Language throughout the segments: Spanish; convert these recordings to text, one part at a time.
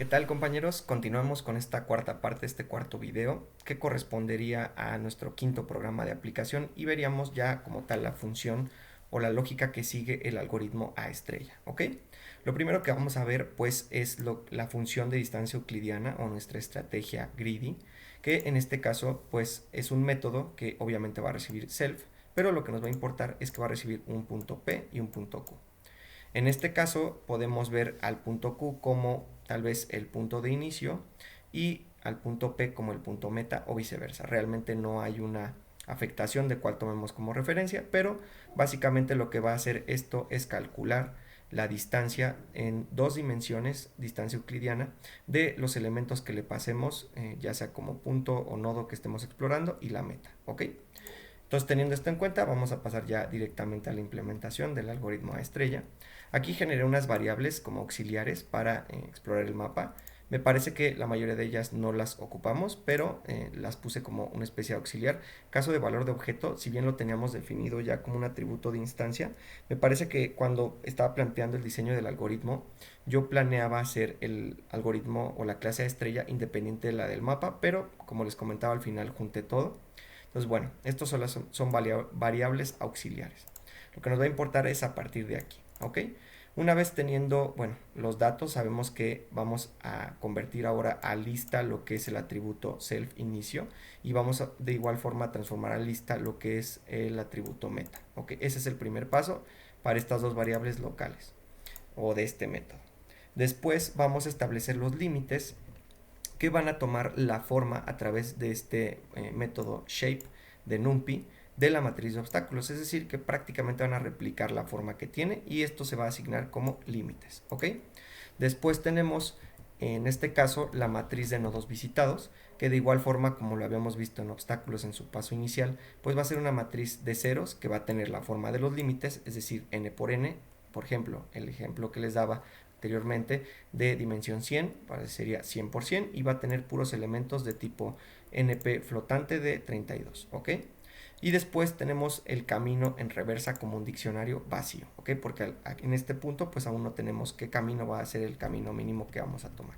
¿Qué tal, compañeros? Continuamos con esta cuarta parte, este cuarto video, que correspondería a nuestro quinto programa de aplicación y veríamos ya como tal la función o la lógica que sigue el algoritmo A estrella, ¿ok? Lo primero que vamos a ver pues es la función de distancia euclidiana o nuestra estrategia greedy, que en este caso pues es un método que obviamente va a recibir self, pero lo que nos va a importar es que va a recibir un punto P y un punto Q. En este caso podemos ver al punto Q como tal vez el punto de inicio y al punto P como el punto meta o viceversa. Realmente no hay una afectación de cuál tomemos como referencia, pero básicamente lo que va a hacer esto es calcular la distancia en dos dimensiones, distancia euclidiana, de los elementos que le pasemos, ya sea como punto o nodo que estemos explorando y la meta, ¿ok? Entonces, teniendo esto en cuenta, vamos a pasar ya directamente a la implementación del algoritmo A estrella. Aquí generé unas variables como auxiliares para explorar el mapa. Me parece que la mayoría de ellas no las ocupamos, pero las puse como una especie de auxiliar. Caso de valor de objeto, si bien lo teníamos definido ya como un atributo de instancia, me parece que cuando estaba planteando el diseño del algoritmo, yo planeaba hacer el algoritmo o la clase A estrella independiente de la del mapa, pero como les comentaba al final junté todo. Entonces, bueno, estos son variables auxiliares. Lo que nos va a importar es a partir de aquí, ¿ok? Una vez teniendo, bueno, los datos, sabemos que vamos a convertir ahora a lista lo que es el atributo self inicio y vamos a, de igual forma a transformar a lista lo que es el atributo meta, ¿ok? Ese es el primer paso para estas dos variables locales o de este método. Después vamos a establecer los límites que van a tomar la forma a través de este método shape de NumPy de la matriz de obstáculos, es decir, que prácticamente van a replicar la forma que tiene y esto se va a asignar como límites, ¿ok? Después tenemos en este caso la matriz de nodos visitados, que de igual forma como lo habíamos visto en obstáculos en su paso inicial, pues va a ser una matriz de ceros que va a tener la forma de los límites, es decir, n por n. Por ejemplo, el ejemplo que les daba anteriormente de dimensión 100, sería 100% y va a tener puros elementos de tipo np flotante de 32, ¿ok? Y después tenemos el camino en reversa como un diccionario vacío, ¿ok? Porque en este punto pues aún no tenemos qué camino va a ser el camino mínimo que vamos a tomar.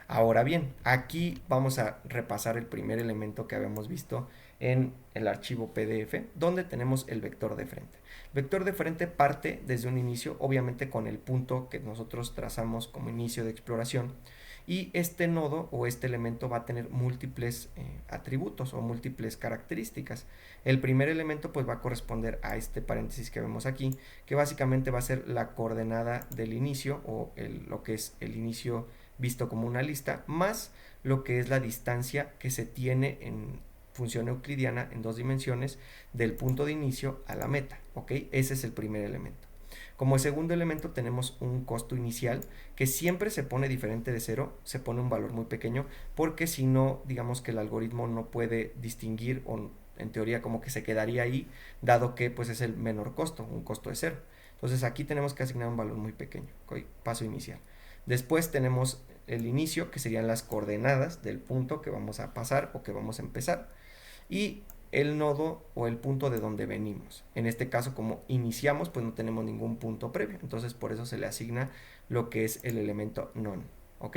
Ahora bien, aquí vamos a repasar el primer elemento que habíamos visto en el archivo PDF, donde tenemos el vector de frente. El vector de frente parte desde un inicio, obviamente con el punto que nosotros trazamos como inicio de exploración, y este nodo o este elemento va a tener múltiples atributos o múltiples características. El primer elemento pues va a corresponder a este paréntesis que vemos aquí, que básicamente va a ser la coordenada del inicio o lo que es el inicio visto como una lista, más lo que es la distancia que se tiene en función euclidiana en dos dimensiones del punto de inicio a la meta, ¿ok? Ese es el primer elemento. Como segundo elemento tenemos un costo inicial que siempre se pone diferente de cero, se pone un valor muy pequeño, porque si no, digamos que el algoritmo no puede distinguir o en teoría como que se quedaría ahí, dado que pues es el menor costo, un costo de cero. Entonces aquí tenemos que asignar un valor muy pequeño, ¿ok? Paso inicial. Después tenemos el inicio, que serían las coordenadas del punto que vamos a pasar o que vamos a empezar. Y el nodo o el punto de donde venimos. En este caso, como iniciamos, pues no tenemos ningún punto previo. Entonces, por eso se le asigna lo que es el elemento none. ¿Ok?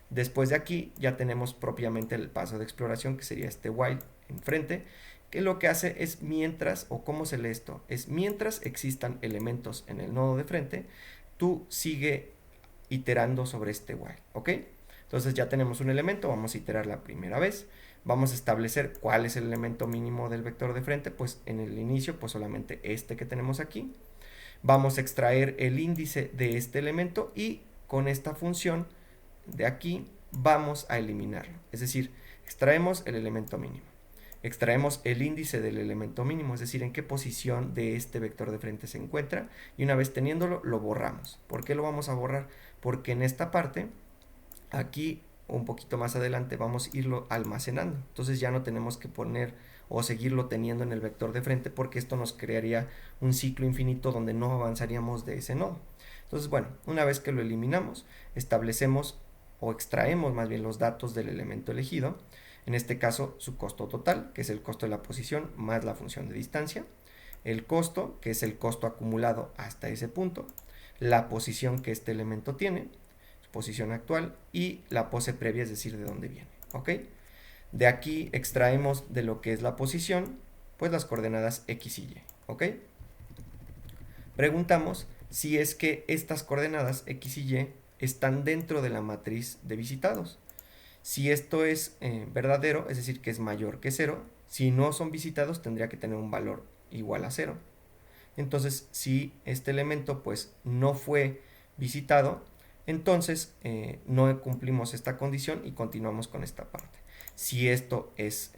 Después de aquí ya tenemos propiamente el paso de exploración, que sería este while enfrente, que lo que hace es mientras, o cómo se lee esto, es mientras existan elementos en el nodo de frente, tú sigue iterando sobre este while, ¿ok? Entonces ya tenemos un elemento, vamos a iterar la primera vez, vamos a establecer cuál es el elemento mínimo del vector de frente, pues en el inicio, pues solamente este que tenemos aquí. Vamos a extraer el índice de este elemento y con esta función de aquí vamos a eliminarlo. Es decir, extraemos el elemento mínimo. Extraemos el índice del elemento mínimo, es decir, en qué posición de este vector de frente se encuentra, y una vez teniéndolo, lo borramos. ¿Por qué lo vamos a borrar? Porque en esta parte, aquí un poquito más adelante, vamos a irlo almacenando. Entonces ya no tenemos que poner o seguirlo teniendo en el vector de frente, porque esto nos crearía un ciclo infinito donde no avanzaríamos de ese nodo. Entonces, bueno, una vez que lo eliminamos, establecemos o extraemos más bien los datos del elemento elegido, en este caso su costo total, que es el costo de la posición más la función de distancia, el costo, que es el costo acumulado hasta ese punto, la posición que este elemento tiene, posición actual, y la pose previa, es decir, de dónde viene, ¿ok? De aquí extraemos de lo que es la posición, pues las coordenadas X y Y, ¿ok? Preguntamos si es que estas coordenadas X y Y están dentro de la matriz de visitados. Si esto es verdadero, es decir, que es mayor que 0, si no son visitados tendría que tener un valor igual a 0. Entonces, si este elemento pues no fue visitado, entonces no cumplimos esta condición y continuamos con esta parte. Si esto es,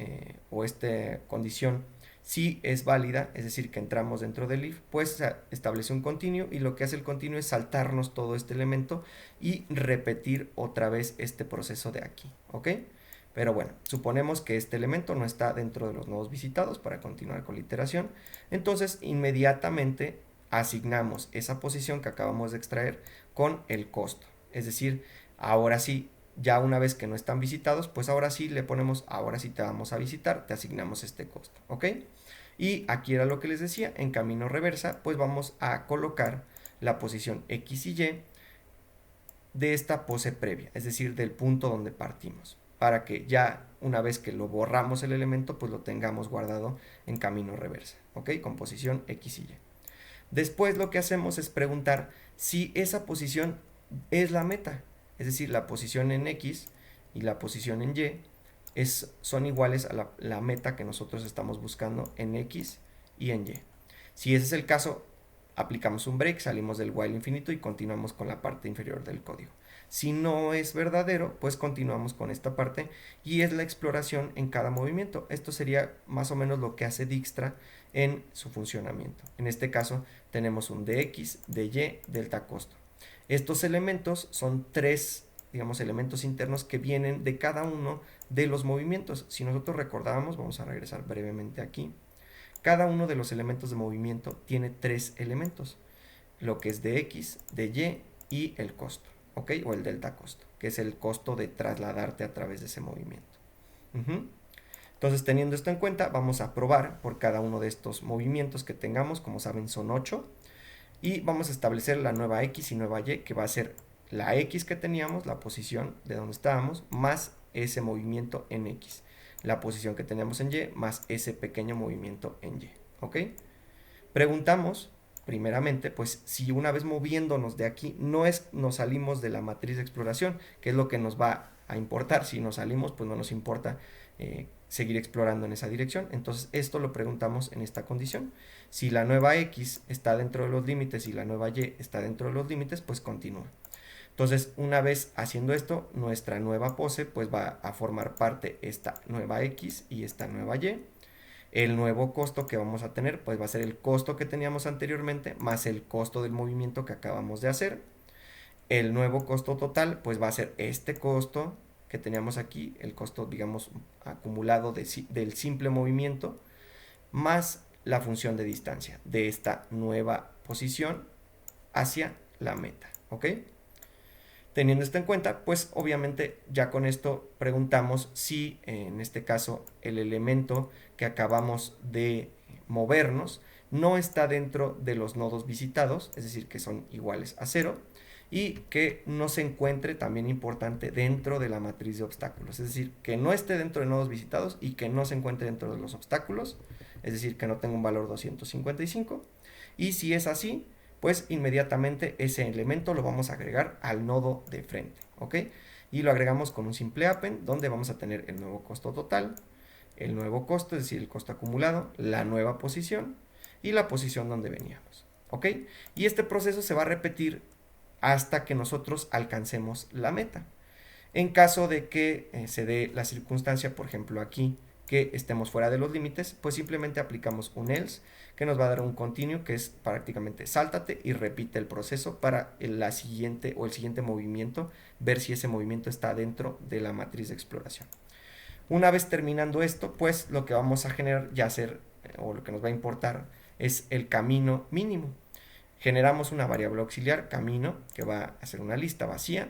o esta condición sí es válida, es decir, que entramos dentro del if, pues establece un continuo, y lo que hace el continuo es saltarnos todo este elemento y repetir otra vez este proceso de aquí, ¿ok? Pero bueno, suponemos que este elemento no está dentro de los nodos visitados para continuar con la iteración. Entonces, inmediatamente asignamos esa posición que acabamos de extraer con el costo. Es decir, ahora sí, ya una vez que no están visitados, pues ahora sí le ponemos, ahora sí te vamos a visitar, te asignamos este costo, ¿ok? Y aquí era lo que les decía, en camino reversa, pues vamos a colocar la posición X y Y de esta pose previa, es decir, del punto donde partimos, para que ya una vez que lo borramos el elemento, pues lo tengamos guardado en camino reversa, ¿ok? Con posición X y Y. Después lo que hacemos es preguntar si esa posición es la meta, es decir, la posición en X y la posición en Y son iguales a la meta que nosotros estamos buscando en X y en Y. Si ese es el caso, aplicamos un break, salimos del while infinito y continuamos con la parte inferior del código. Si no es verdadero, pues continuamos con esta parte y es la exploración en cada movimiento. Esto sería más o menos lo que hace Dijkstra en su funcionamiento. En este caso tenemos un dx, dy, delta costo. Estos elementos son tres, digamos, elementos internos que vienen de cada uno de los movimientos. Si nosotros recordábamos, vamos a regresar brevemente aquí. Cada uno de los elementos de movimiento tiene tres elementos, lo que es de X, de Y y el costo, ¿ok? O el delta costo, que es el costo de trasladarte a través de ese movimiento. Entonces, teniendo esto en cuenta, vamos a probar por cada uno de estos movimientos que tengamos, como saben son 8, y vamos a establecer la nueva X y nueva Y, que va a ser la X que teníamos, la posición de donde estábamos, más ese movimiento en X, la posición que teníamos en Y, más ese pequeño movimiento en Y, ¿ok? Preguntamos, primeramente, pues si una vez moviéndonos de aquí, nos salimos de la matriz de exploración, que es lo que nos va a importar. Si nos salimos, pues no nos importa seguir explorando en esa dirección. Entonces, esto lo preguntamos en esta condición. Si la nueva X está dentro de los límites y la nueva Y está dentro de los límites, pues continúa. Entonces, una vez haciendo esto, nuestra nueva pose pues va a formar parte esta nueva X y esta nueva Y. El nuevo costo que vamos a tener pues va a ser el costo que teníamos anteriormente más el costo del movimiento que acabamos de hacer. El nuevo costo total pues va a ser este costo que teníamos aquí, el costo digamos acumulado del simple movimiento, más la función de distancia de esta nueva posición hacia la meta, ¿ok? Teniendo esto en cuenta, pues obviamente ya con esto preguntamos si en este caso el elemento que acabamos de movernos no está dentro de los nodos visitados, es decir, que son iguales a 0, y que no se encuentre, también importante, dentro de la matriz de obstáculos, es decir, que no esté dentro de nodos visitados y que no se encuentre dentro de los obstáculos, es decir, que no tenga un valor 255, y si es así, pues inmediatamente ese elemento lo vamos a agregar al nodo de frente, ¿ok? Y lo agregamos con un simple append, donde vamos a tener el nuevo costo total, el nuevo costo, es decir, el costo acumulado, la nueva posición y la posición donde veníamos, ¿ok? Y este proceso se va a repetir hasta que nosotros alcancemos la meta. En caso de que se dé la circunstancia, por ejemplo aquí, que estemos fuera de los límites, pues simplemente aplicamos un else que nos va a dar un continuo que es prácticamente sáltate y repite el proceso para el siguiente movimiento, ver si ese movimiento está dentro de la matriz de exploración. Una vez terminando esto, pues lo que vamos a generar o lo que nos va a importar es el camino mínimo. Generamos una variable auxiliar, camino, que va a ser una lista vacía,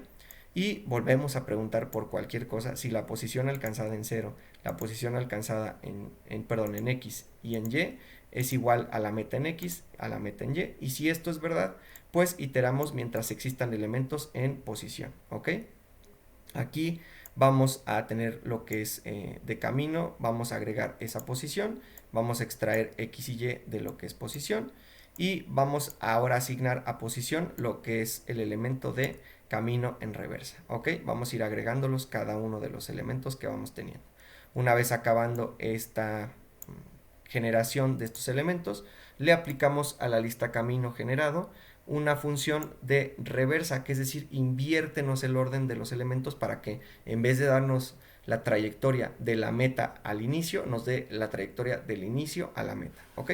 y volvemos a preguntar por cualquier cosa si la posición alcanzada en 0, la posición alcanzada en X y en Y es igual a la meta en X, a la meta en Y, y si esto es verdad, pues iteramos mientras existan elementos en posición, ¿ok? Aquí vamos a tener lo que es de camino, vamos a agregar esa posición, vamos a extraer X y Y de lo que es posición, y vamos ahora a asignar a posición lo que es el elemento de camino en reversa, ¿ok? Vamos a ir agregándolos cada uno de los elementos que vamos teniendo. Una vez acabando esta generación de estos elementos, le aplicamos a la lista camino generado una función de reversa, que es decir, inviértenos el orden de los elementos para que en vez de darnos la trayectoria de la meta al inicio, nos dé la trayectoria del inicio a la meta, ¿ok?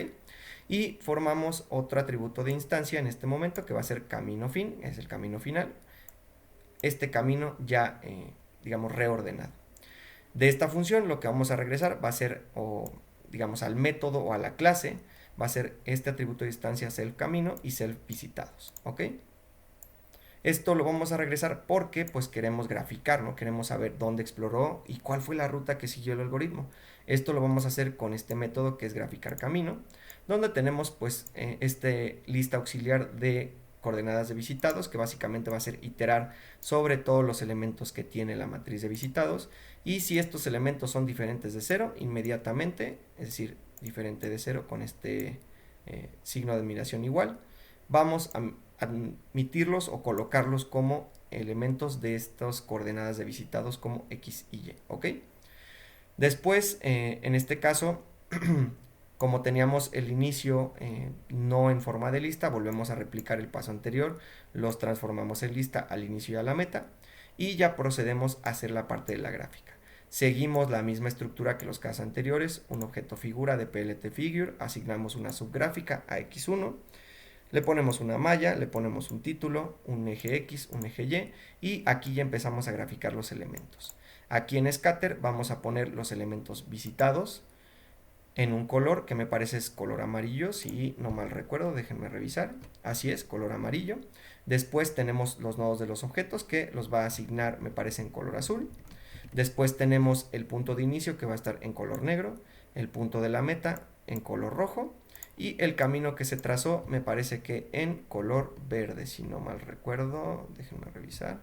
Y formamos otro atributo de instancia en este momento que va a ser camino fin, es el camino final. Este camino ya, digamos, reordenado. De esta función lo que vamos a regresar va a ser, o digamos, al método o a la clase, va a ser este atributo de instancia self camino y self visitados, ¿ok? Esto lo vamos a regresar porque pues queremos graficar, ¿no? Queremos saber dónde exploró y cuál fue la ruta que siguió el algoritmo. Esto lo vamos a hacer con este método que es graficar camino, donde tenemos pues este lista auxiliar de coordenadas de visitados, que básicamente va a ser iterar sobre todos los elementos que tiene la matriz de visitados, y si estos elementos son diferentes de 0, inmediatamente, es decir, diferente de 0 con este signo de admiración igual, vamos a admitirlos o colocarlos como elementos de estas coordenadas de visitados como X y Y, ¿ok? Después, en este caso, como teníamos el inicio no en forma de lista, volvemos a replicar el paso anterior, los transformamos en lista al inicio y a la meta, y ya procedemos a hacer la parte de la gráfica. Seguimos la misma estructura que los casos anteriores, un objeto figura de PLT figure, asignamos una subgráfica a X1, le ponemos una malla, le ponemos un título, un eje X, un eje Y, y aquí ya empezamos a graficar los elementos. Aquí en Scatter vamos a poner los elementos visitados en un color que me parece es color amarillo, si no mal recuerdo, déjenme revisar. Así es, color amarillo. Después tenemos los nodos de los objetos que los va a asignar, me parece, en color azul. Después tenemos el punto de inicio que va a estar en color negro, el punto de la meta en color rojo, y el camino que se trazó me parece que en color verde, si no mal recuerdo, déjenme revisar.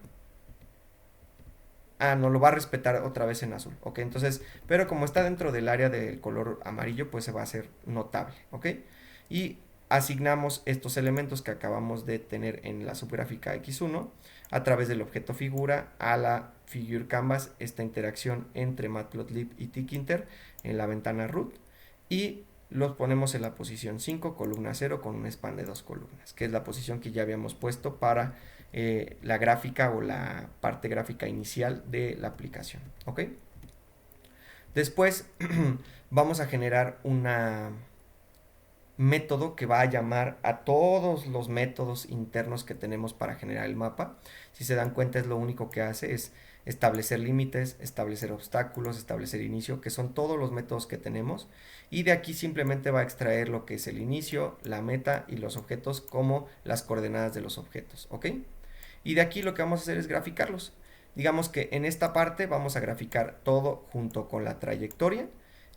Ah, no, lo va a respetar otra vez en azul, ¿ok? Entonces, pero como está dentro del área del color amarillo, pues se va a hacer notable, ¿ok? Y asignamos estos elementos que acabamos de tener en la subgráfica X1 a través del objeto figura a la figure canvas, esta interacción entre matplotlib y tkinter en la ventana root, y los ponemos en la posición 5, columna 0 con un span de 2 columnas, que es la posición que ya habíamos puesto para la gráfica o la parte gráfica inicial de la aplicación, ¿ok? Después vamos a generar una método que va a llamar a todos los métodos internos que tenemos para generar el mapa. Si se dan cuenta, es lo único que hace es establecer límites, establecer obstáculos, establecer inicio, que son todos los métodos que tenemos, y de aquí simplemente va a extraer lo que es el inicio, la meta y los objetos como las coordenadas de los objetos, ¿ok? Y de aquí lo que vamos a hacer es graficarlos. Digamos que en esta parte vamos a graficar todo junto con la trayectoria,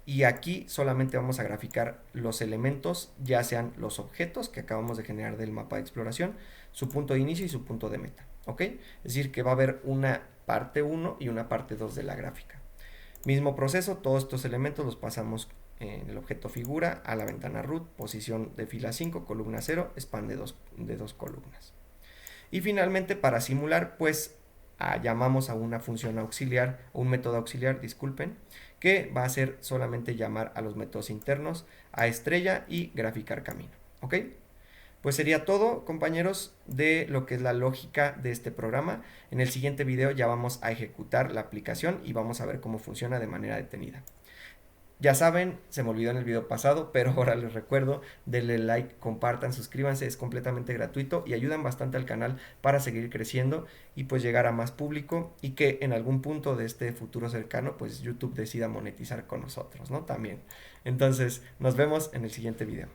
y aquí solamente vamos a graficar los elementos, ya sean los objetos que acabamos de generar del mapa de exploración, su punto de inicio y su punto de meta, ¿ok? Es decir, que va a haber una parte 1 y una parte 2 de la gráfica. Mismo proceso, todos estos elementos los pasamos en el objeto figura a la ventana root, posición de fila 5, columna 0, span de dos columnas. Y finalmente, para simular, pues llamamos a una función auxiliar, un método auxiliar, disculpen, que va a ser solamente llamar a los métodos internos, a estrella y graficar camino, ¿ok? Pues sería todo, compañeros, de lo que es la lógica de este programa. En el siguiente video ya vamos a ejecutar la aplicación y vamos a ver cómo funciona de manera detenida. Ya saben, se me olvidó en el video pasado, pero ahora les recuerdo, denle like, compartan, suscríbanse, es completamente gratuito y ayudan bastante al canal para seguir creciendo y pues llegar a más público, y que en algún punto de este futuro cercano pues YouTube decida monetizar con nosotros, ¿no? También. Entonces, nos vemos en el siguiente video.